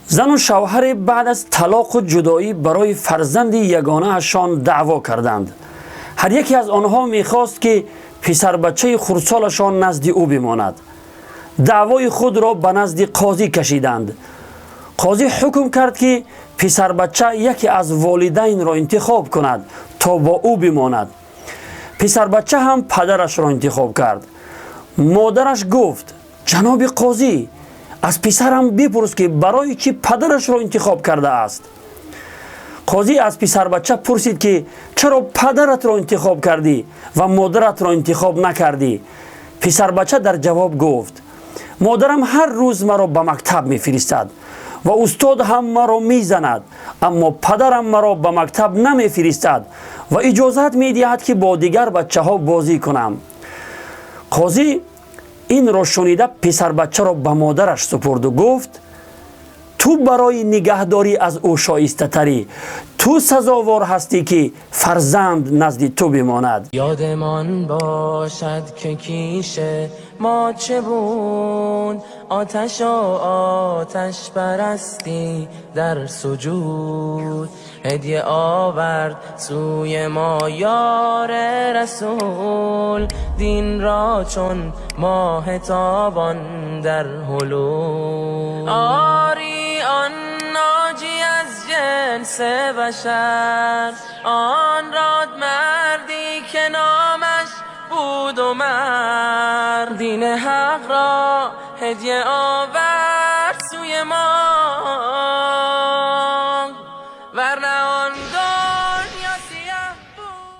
زن و شوهر بعد از طلاق و جدایی برای فرزند یگانه اشان دعوا کردند. هر یکی از آنها میخواست که پسر بچه خردسالشان نزد او بماند. دعوای خود را به نزد قاضی کشیدند. قاضی حکم کرد که پسر بچه یکی از والدین را انتخاب کند تا با او بماند. پسر بچه هم پدرش را انتخاب کرد. مادرش گفت: جناب قاضی، از پسرم بپرس که برای چی پدرش را انتخاب کرده است. قاضی از پسر بچه پرسید که چرا پدرت را انتخاب کردی و مادرت را انتخاب نکردی؟ پسر بچه در جواب گفت: مادرم هر روز مرا به مکتب میفرستد و استاد هم مرا میزند، اما پدرم مرا به مکتب نمیفرستد و اجازت میدهد که با دیگر بچه ها بازی کنم. قاضی این را شنیده پسر بچه را به مادرش سپرد و گفت: تو برای نگهداری از او شایسته تری. تو سزاوار هستی که فرزند نزد تو بماند. یادمان باشد که کیش ما چه بود، آتش و آتش پرستی در سجود. هدیه آورد سوی ما یار رسول، دین را چون ماه تابان در هلول. آری آن ناجی از جنس بشر، آن راد مردی که نامش بود عمر. دین حق را هدیه آورد سوی ما،